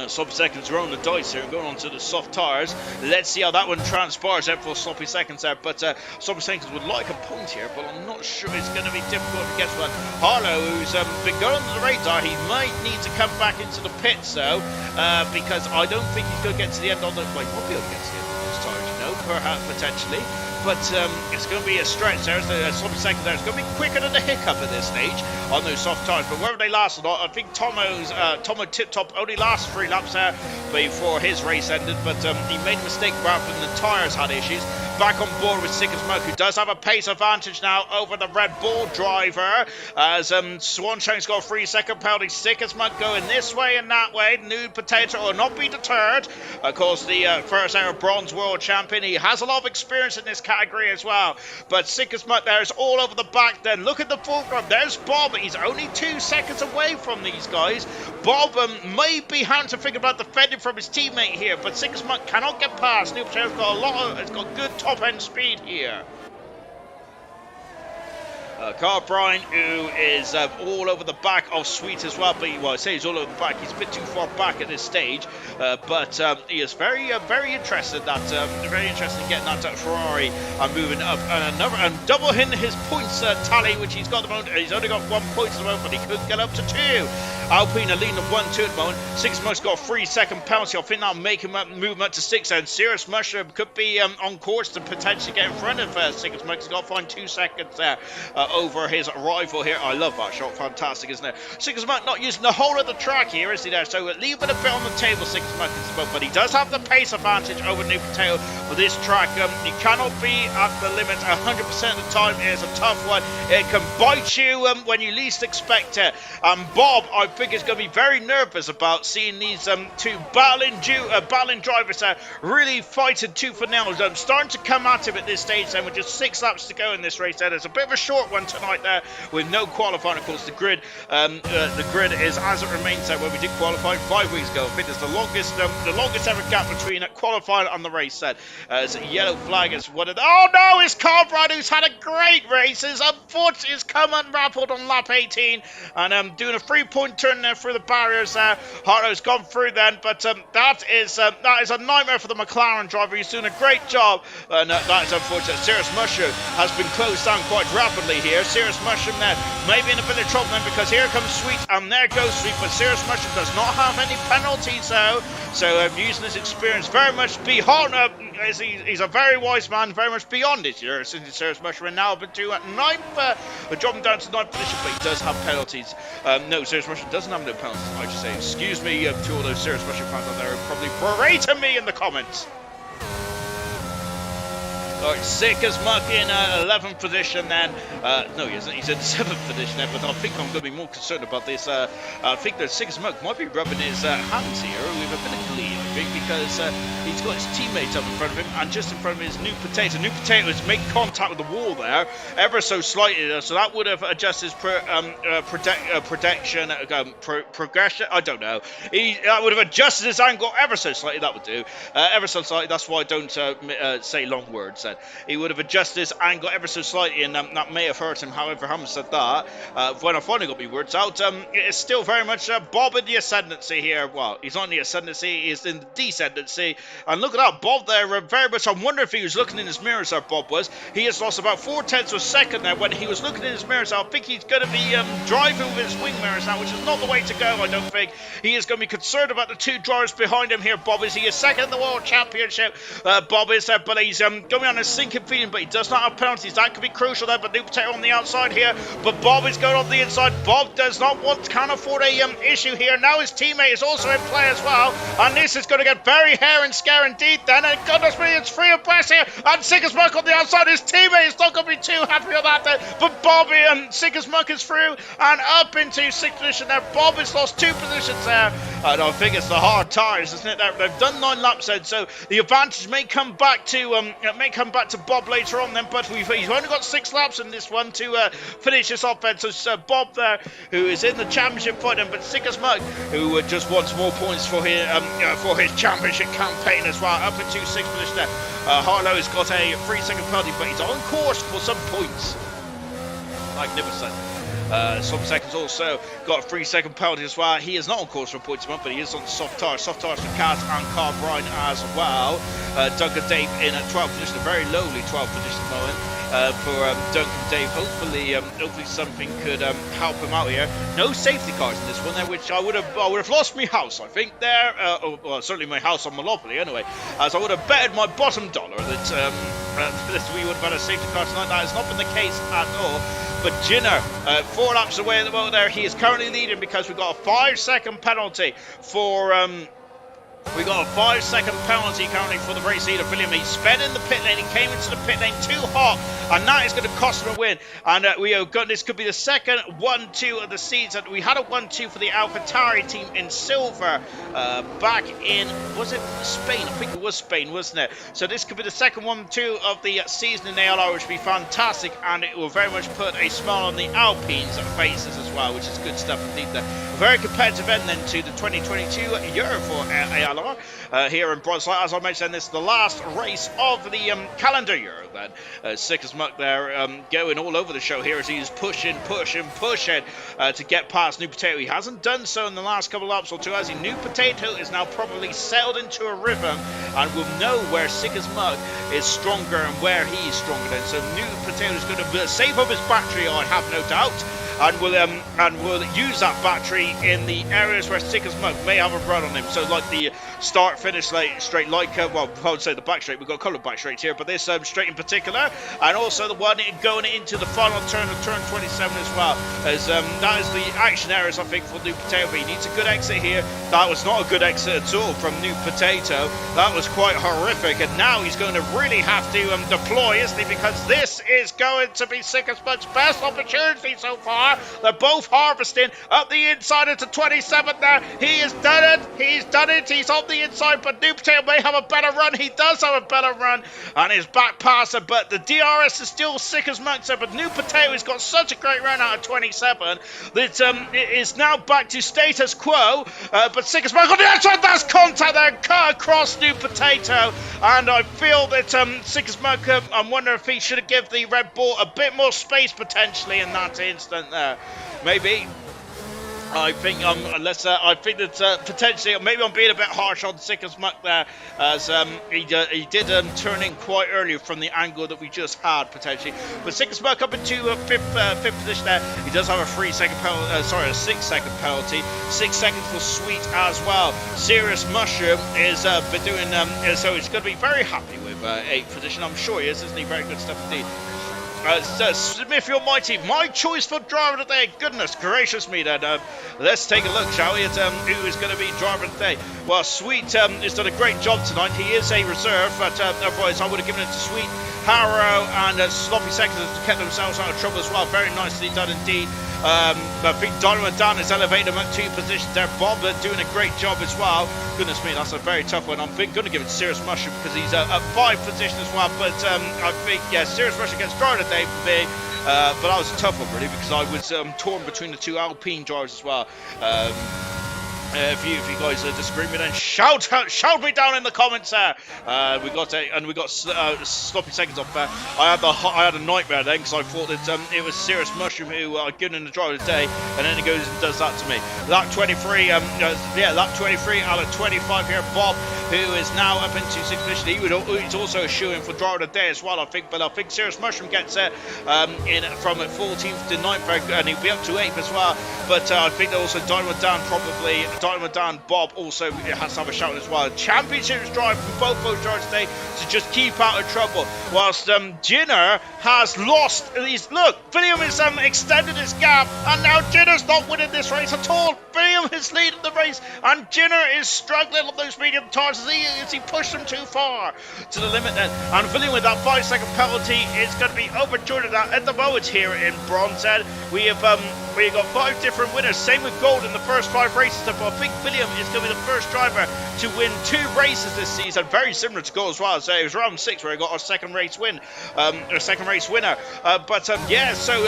Sloppy Seconds rolling the dice here and going on to the soft tires. Let's see how that one transpires out for Sloppy Seconds there. But Sloppy Seconds would like a point here, but I'm not sure it's going to be difficult to get one. Harlow, who's been going under the radar, he might need to come back into the pits though, because I don't think he's going to get to the end on the. Well, he won't be able to get to the end of those tires, you know, perhaps potentially. But it's going to be a stretch there. Sloppy Seconds there. It's going to be quicker than the hiccup at this stage on those soft tires. But whether they last or not, I think Tomo Tip Top only lasts 3 laps there before his race ended. But he made a mistake rather than the tires had issues. Back on board with Sick as Smoke, who does have a pace advantage now over the Red Bull driver. As Swanshank's got a 3-second penalty. Sick as Smoke going this way and that way. New Potato will not be deterred. Of course, the first ALR Bronze World Champion. He has a lot of experience in this category as well. But Sick as Smoke there is all over the back then. Look at the fulcrum. There's Bob. He's only 2 seconds away from these guys. Bob may be having to think about defending from his teammate here, but Sick as Smoke cannot get past. New Potato's got it's got good top end speed here. Carl Bryan, who is all over the back of Sweet as well, but I say he's all over the back. He's a bit too far back at this stage, but he is very interested very interested in getting that Ferrari and moving up and double in his points tally, which he's got at the moment. He's only got 1 point at the moment, but he could get up to 2. Alpine are leading 1-2 at the moment. Six Mush's got a 3-second penalty. I think that'll make him move up to 6, and Serious Mushroom could be on course to potentially get in front of Six Mush. He's got to find 2 seconds there over his rival here. I love that shot. Fantastic, isn't it? Six Mush not using the whole of the track here, is he there? So leaving a bit on the table, Six Mush, but he does have the pace advantage over New Potato for this track. He cannot be at the limit 100% of the time. It is a tough one. It can bite you when you least expect it. Bob, I think, is going to be very nervous about seeing these 2 battling drivers really fighting tooth and nail. Starting to come at him at this stage then with just 6 laps to go in this race there. There's a bit of a short one tonight there with no qualifying. Of course, the grid is as it remains there where we did qualify 5 weeks ago. I think it's the longest ever gap between qualifying and the race set. It's a yellow flag as one of the... Oh no, it's Carl Bryan, who's had a great race. Unfortunately, he's come unraveled on lap 18 and doing a 3-point turn there through the barriers there. Harlow's gone through then, but that is a nightmare for the McLaren driver. He's doing a great job, and that is unfortunate. Serious Mushroom has been closed down quite rapidly here. Serious Mushroom there maybe in a bit of trouble then, because here comes Sweet and there goes Sweet, but Serious Mushroom does not have any penalties though, so using his experience very much beyond he's a very wise man, very much beyond his years. Serious Mushroom now up to 9th, dropping down to 9th position, but he does have penalties. No, Serious Mushroom doesn't have no penalties, I should say. Excuse me to all those Serious Mushroom fans out there who probably berating me in the comments. Alright, Sick as Muck in 11th position then. No, he isn't. He's in 7th position then, but I think I'm going to be more concerned about this. I think that Sick as Muck might be rubbing his hands here with a bit of glee, I think, because he's got his teammates up in front of him, and just in front of him is New Potato. New Potato is making contact with the wall there, ever so slightly, so that would have adjusted his progression. I don't know. That would have adjusted his angle ever so slightly. That would do. Ever so slightly. That's why I don't say long words. He would have adjusted his angle ever so slightly, and that may have hurt him. However, having said that, when I finally got my words out, it's still very much Bob in the ascendancy here. Well, he's not in the ascendancy, he's in the descendancy. And look at that, Bob there, very much. I wonder if he was looking in his mirrors, there, Bob was. He has lost about 4/10 of a second there when he was looking in his mirrors. I think he's going to be driving with his wing mirrors now, which is not the way to go, I don't think. He is going to be concerned about the 2 drivers behind him here. Bob is he is second in the World Championship. Bob is there, but he's going to be on a sinking feeling, but he does not have penalties. That could be crucial there, but New Potato on the outside here, but Bob is going on the inside. Bob does not can't afford a issue here. Now his teammate is also in play as well, and this is going to get very hair and scare indeed then, and goodness me, it's 3 abreast here, and Sick as Muck on the outside. His teammate is not going to be too happy with that then, but Bobby and Sick as Muck is through and up into 6th position there. Bob has lost 2 positions there, and I think it's the hard tires, isn't it? They've done 9 laps then, so the advantage may come back to Bob later on then, but he's only got 6 laps in this one to finish this off then. So Bob there, who is in the championship fight, but Sick as Muck, who just wants more points for his championship campaign as well, up into 6th position there. Harlow has got a 3-second penalty, but he's on course for some points. Magnificent. Some seconds also got a 3-second penalty as well. He is not on course for points a month, but he is on soft tires. Soft tires for Kaz and Carl Bryan as well. Duncan Dave in a 12th position, a very lowly 12th position at the moment. For Duncan Dave, hopefully something could help him out here. No safety cars in this one there, which I would have lost my house, I think there. Well, certainly my house on Monopoly anyway, as I would have betted my bottom dollar that we would have had a safety car tonight. That has not been the case at all. But Jinner, 4 laps away at the moment there, he is currently leading because we got a 5-second penalty for. We got a 5-second penalty currently for the race leader, William. He sped in the pit lane, he came into the pit lane too hot, and that is going to cost him a win. And we have got, this could be the second 1-2 of the season. We had a 1-2 for the AlphaTauri team in silver back in, was it Spain? I think it was Spain, wasn't it? So this could be the second 1-2 of the season in ALR, which would be fantastic, and it will very much put a smile on the Alpines faces as well, which is good stuff indeed there. A very competitive end then to the 2022 Euro for ALR. Here in Bronze. As I mentioned, this is the last race of the calendar year then. Sick as muck there, going all over the show here as he's pushing to get past New Potato. He hasn't done so in the last couple of laps or two, as he New Potato is now probably sailed into a rhythm and will know where Sick as Muck is stronger and where he is stronger than. So New Potato is going to save up his battery, I have no doubt, and will use that battery in the areas where Sick as Muck may have a run on him. So like the start-finish straight, like, well, I would say the back straight. We've got a couple of back straights here, but this straight in particular, and also the one going into the final turn of turn 27 as well. As that is the action areas, I think, for New Potato. But he needs a good exit here. That was not a good exit at all from New Potato. That was quite horrific, and now he's going to really have to deploy, isn't he? Because this is going to be Sick as Muck's best opportunity so far. They're both harvesting up the inside into 27 there. He has done it. He's done it. He's on the inside, but New Potato may have a better run. He does have a better run, and his back passer, but the DRS is still Sick as Muck. But New Potato has got such a great run out of 27 that it is now back to status quo. But Sick as Muck on the outside, that's contact there, cut across New Potato, and I feel that Sick as Muck, I'm wondering if he should have given the Red Bull a bit more space potentially in that instant there. Maybe. I think I think that potentially maybe I'm being a bit harsh on Sick as Muck there, as he did turn in quite early from the angle that we just had potentially. But Sick as Muck up into fifth position there. He does have a 3-second penalty, a 6-second penalty. 6 seconds for Sweet as well. Serious Mushroom is been doing so he's going to be very happy with 8th position. I'm sure he is, isn't he? Very good stuff indeed. Smith Almighty, my choice for driver of the day. Goodness gracious me then. Let's take a look, shall we, at who is going to be driver of the day. Well, Sweet has done a great job tonight. He is a reserve, but otherwise I would have given it to Sweet. Harrow and Sloppy Seconds have kept themselves out of trouble as well. Very nicely done indeed. I think Dynamo Dan has elevated him up 2 positions there. Bob doing a great job as well. Goodness me, that's a very tough one. I'm going to give it to Serious Mushroom because he's up 5 positions as well. But I think, yeah, Serious Mushroom gets driver of the day for me. But that was a tough one, really, because I was torn between the 2 Alpine drivers as well. If you guys disagree with me, then shout me down in the comments there. We got Sloppy Seconds off there. I had a nightmare then because I thought that it was Serious Mushroom who given him the driver of the day, and then he goes and does that to me. Lap 23, lap 23 out of 25 here. Bob, who is now up into 6th position. He's also a shoe-in for driver of the day as well, I think. But I think Serious Mushroom gets it in from 14th to 9th, and he'll be up to 8th as well. But I think that also Dynamo Dan probably. Dynamo Dan Bob also has to have a shout as well. Championships drive from both those drivers today to just keep out of trouble. Whilst Jinner has lost his look. William has extended his gap, and now Jinner's not winning this race at all. William is leading the race, and Jinner is struggling on those medium tires as he pushed them too far to the limit then. And William with that 5-second penalty is going to be overturned at the moment here in Bronze. We have where you got 5 different winners. Same with gold in the first 5 races. But I think William is going to be the first driver to win 2 races this season. Very similar to gold as well. So it was round 6 where he got our second race win, second race winner. Yeah, so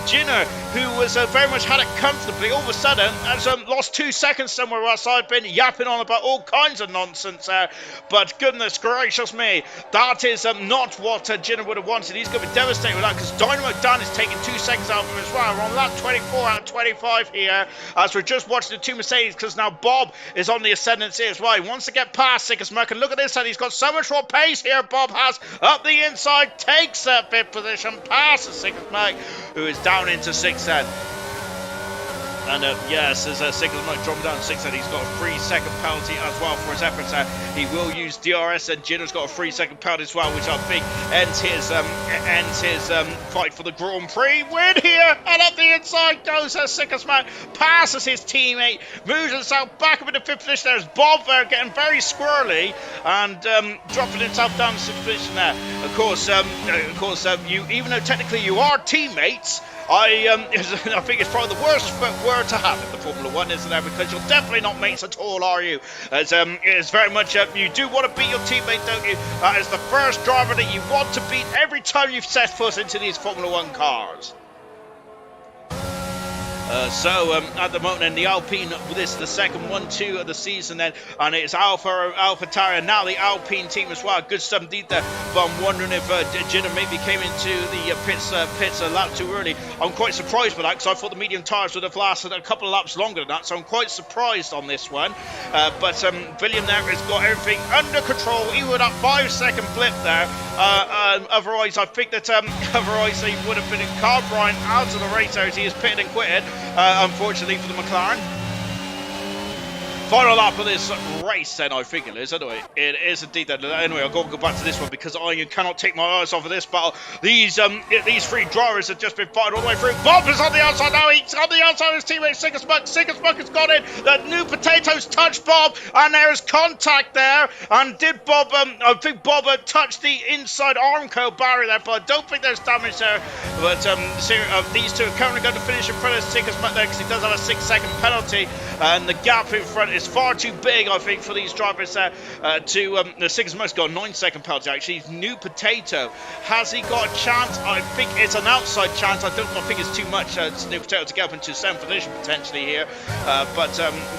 Ginner, who was very much had it comfortably, all of a sudden has lost 2 seconds somewhere else. I've been yapping on about all kinds of nonsense there. But goodness gracious me, that is not what Ginner would have wanted. He's going to be devastated with that because Dynamo Dan is taking 2 seconds out of him as well. We're on lap 24 out of 25 here as we're just watching the 2 Mercedes because now Bob is on the ascendancy as well. He wants to get past Sickersmuck, and look at this, and he's got so much more pace here. Bob has up the inside, takes that 5th position, passes Sickersmuck, who is down into 6th then. And yes, as Sickersmuck dropping down 6th, and he's got a 3-second penalty as well for his efforts. He will use DRS, and Ginner's got a 3-second penalty as well, which I think ends his fight for the Grand Prix win here. And up the inside goes Sickersmuck, passes his teammate, moves himself back up into 5th position. There's Bob there getting very squirrely and dropping himself down to 6th position there. Of course, you, even though technically you are teammates, I think it's probably the worst word to have in the Formula 1, isn't it? Because you're definitely not mates at all, are you? As it's very much you do want to beat your teammate, don't you? That is the first driver that you want to beat every time you've set foot into these Formula 1 cars. At the moment, in the Alpine, this is the second 1-2 of the season then, and it's AlphaTauri, now the Alpine team as well. Good stuff indeed there, but I'm wondering if Ginner maybe came into the pits a lap too early. I'm quite surprised by that because I thought the medium tyres would have lasted a couple of laps longer than that, so I'm quite surprised on this one. But William there has got everything under control, even with that 5-second blip there. Otherwise, I think that otherwise he would have been in Carl Bryan out of the race as he is pitted and quitted. Unfortunately for the McLaren. Final lap of this race then, I think it is. Anyway, it is indeed that. Anyway, I'll go back to this one because I cannot take my eyes off of this battle. These 3 drivers have just been fighting all the way through. Bob is on the outside now. He's on the outside of his teammate Sickersmuck. Sickersmuck has got in. The new potatoes touched Bob, and there is contact there. And did Bob? I think Bob touched the inside Armco barrier there, but I don't think there's damage there. But these 2 are currently going to finish in front of Sickersmuck there because he does have a 6-second penalty, and the gap in front is far too big, I think, for these drivers the Sickersmuck's got a 9-second penalty actually. New potato, has he got a chance? I think it's an outside chance. I think it's too much. New potato to get up into 7th position potentially here, but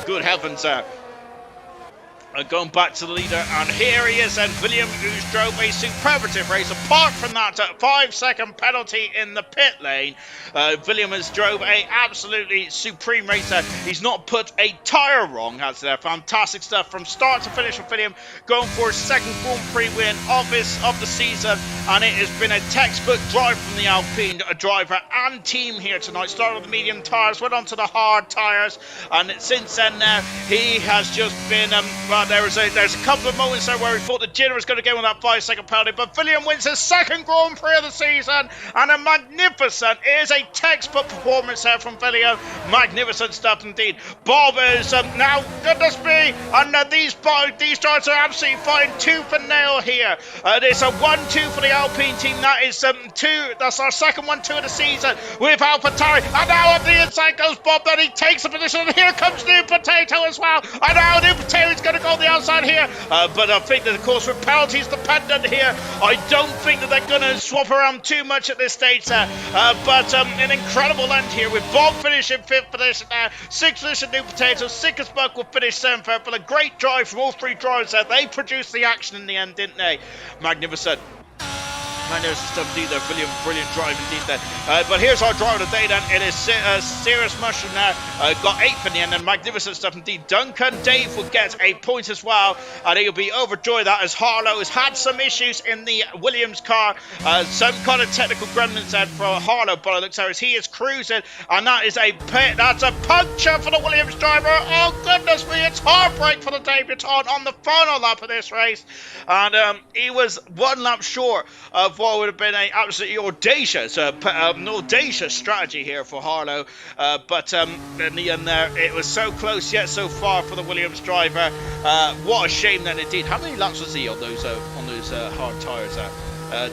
good heavens going back to the leader, and here he is, and William, who's drove a superlative race. Apart from that 5-second penalty in the pit lane, William has drove a absolutely supreme race there. He's not put a tyre wrong, has there. Fantastic stuff from start to finish with William, going for his 2nd Grand Prix win of the season, and it has been a textbook drive from the Alpine driver and team here tonight. Started with the medium tyres, went on to the hard tyres, and since then he has just been there's a couple of moments there where we thought that Ginner was going to go with that 5-second penalty, but William wins his 2nd Grand Prix of the season, and a magnificent, it is a textbook performance there from William. Magnificent stuff indeed. Bob is now, goodness me, and these drivers are absolutely fighting tooth and nail here. It's a 1-2 for the Alpine team. That is 2. That's our second 1-2 of the season with AlphaTauri, and now on the inside goes Bob. Then he takes the position, and here comes New Potato as well. And now New Potato is going to go on the outside here, but I think that, of course, with penalties dependent here, I don't think that they're going to swap around too much at this stage there. But an incredible end here with Bob finishing 5th position there, 6th position New Potato, Sickersmuck will finish 7th, but a great drive from all 3 drivers there. They produced the action in the end, didn't they? Magnificent. Magnificent stuff indeed there. Brilliant drive indeed there. But here's our driver of the day then. It is Serious Mushroom now. Got 8th in the end, and magnificent stuff indeed. Duncan Dave will get a point as well, and he'll be overjoyed that as Harlow has had some issues in the Williams car. Some kind of technical gremlins there for Harlow, but it looks as he is cruising, and that's a puncture for the Williams driver. Oh goodness me, it's heartbreak for the debutant on the final lap of this race, and he was 1 lap short of what would have been an absolutely audacious strategy here for Harlow, but in the end there, it was so close yet so far for the Williams driver. What a shame then indeed. How many laps was he on those hard tyres there?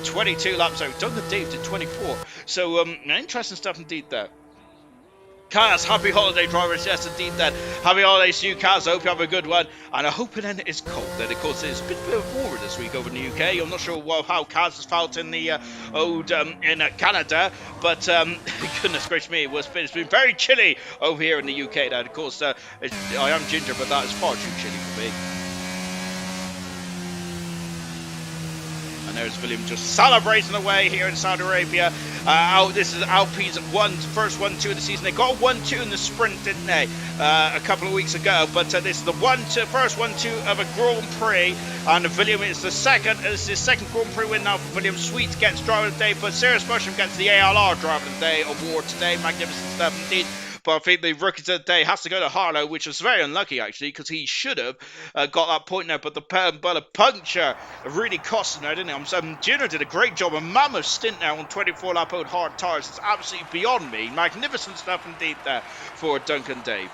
22 laps. So Duncan Dave did 24. So interesting stuff indeed there. Kaz, happy holiday, drivers. Yes, indeed, then. Happy holidays to you, Kaz. I hope you have a good one. And I hope it is cold. Then, of course, it's a bit warmer this week over in the UK. I'm not sure how Kaz has felt in the in Canada, but goodness gracious me, it's been very chilly over here in the UK. Now, of course, I am ginger, but that is far too chilly for me. And there's William just celebrating away here in Saudi Arabia. This is Alpine's first 1-2 of the season. They got a 1-2 in the sprint, didn't they, a couple of weeks ago? But this is the first 1-2 of a Grand Prix. And William is the second. It's his second Grand Prix win now for William. Sweet gets driver of the day, but Serious Mushroom gets the ALR driver of the day award today. Magnificent stuff indeed. But I think the rookie of the day has to go to Harlow, which was very unlucky, actually, because he should have got that point now. But a puncture really cost him there, didn't it? Gino did a great job, a mammoth stint now on 24-lap old hard tyres. It's absolutely beyond me. Magnificent stuff indeed there for Duncan Dave.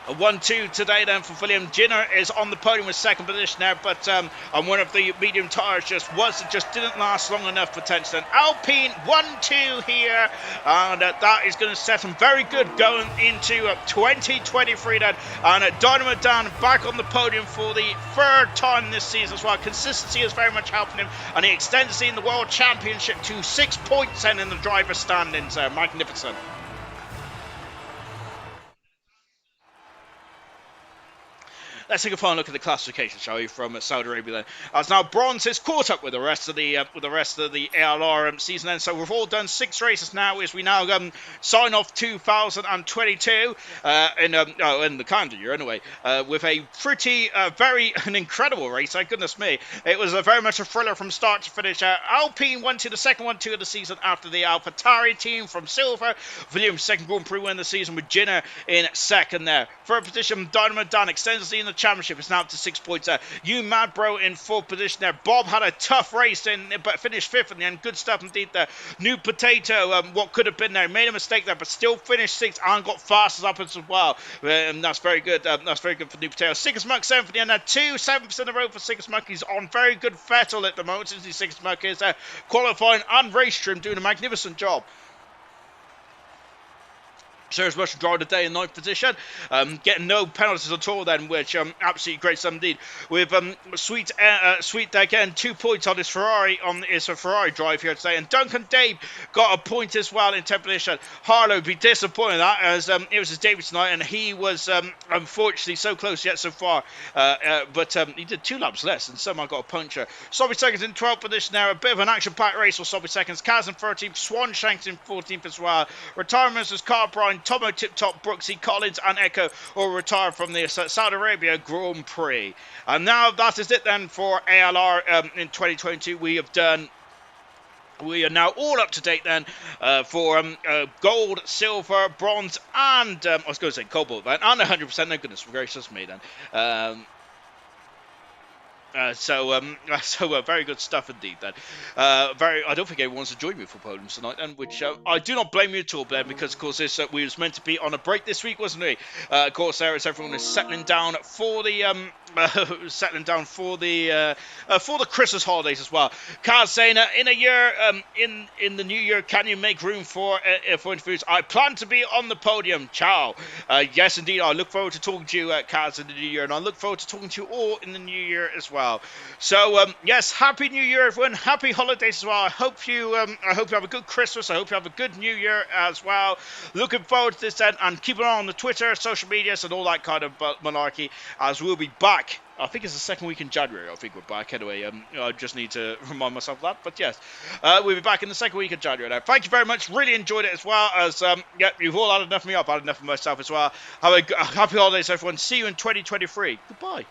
A 1-2 today then for William. Ginner is on the podium with second position there, but on one of the medium tyres just didn't last long enough potentially. Alpine 1-2 here, and that is going to set him very good going into 2023 then. And Dynamo Dan back on the podium for the third time this season as well. Consistency is very much helping him, and he extends in the World Championship to 6 points then in the driver's standings. Magnificent. Let's take a final look at the classification, shall we, from Saudi Arabia then. As now bronze is caught up with the rest of the ALR season then. So we've all done 6 races now as we now sign off 2022 in the calendar year anyway, with a pretty an incredible race. Goodness me, it was very much a thriller from start to finish. Alpine won to the second 1-2 of the season after the AlphaTauri team from Silver. Williams second Grand Prix win of the season with Ginner in second there. Third position, Dynamo Dan extends the championship. It's now up to 6 points there. You Mad Bro in fourth position there. Bob had a tough race but finished fifth in the end. Good stuff indeed there. New Potato, what could have been there, made a mistake there, but still finished sixth and got fastest up as well. That's very good. That's very good for New Potato. Sickest Muck seventh in the end there. 7% in a row for Sickest Muck. He's on very good fettle at the moment since he's Sickest Muck is qualifying and race trim, doing a magnificent job. Serious Mushroom driver today in 9th position, getting no penalties at all then, which absolutely great stuff indeed. With Sweet again 2 points on his Ferrari, on his Ferrari drive here today, and Duncan Dave got a point as well in 10th position. Harlow would be disappointed that, as it was his debut tonight, and he was unfortunately so close yet so far, but he did 2 laps less and somehow got a puncture. Sobby Seconds in 12th position there, a bit of an action-packed race for Sobby Seconds. Kaz in 13th, Swan Shanks in 14th as well. Retirements was Carl Bryan, Tomo Tip Top, Brooksy, Collins and Echo all retired from the Saudi Arabia Grand Prix. And now that is it then for ALR in 2022. We are now all up to date then for gold, silver, bronze, and I was going to say cobalt then, and 100%. No goodness gracious me then. So very good stuff indeed then. I don't think anyone wants to join me for podiums tonight then, which I do not blame you at all, Ben, because of course we was meant to be on a break this week, wasn't we? Of course, there is everyone is settling down for the Christmas holidays as well. Kaz saying in a year, in the new year, can you make room for interviews? I plan to be on the podium. Ciao. Yes, indeed. I look forward to talking to you, Kaz, in the new year, and I look forward to talking to you all in the new year as well. So yes, happy New Year, everyone. Happy holidays as well. I hope you have a good Christmas. I hope you have a good New Year as well. Looking forward to this then, and keep an eye on the Twitter, social medias, and all that kind of malarkey, as we'll be back. I think it's the second week in January. I think we're back anyway. I just need to remind myself of that. But yes, we'll be back in the second week of January now. Thank you very much. Really enjoyed it as well. As you've all had enough of me. I've had enough of myself as well. Have a happy holidays, everyone. See you in 2023. Goodbye.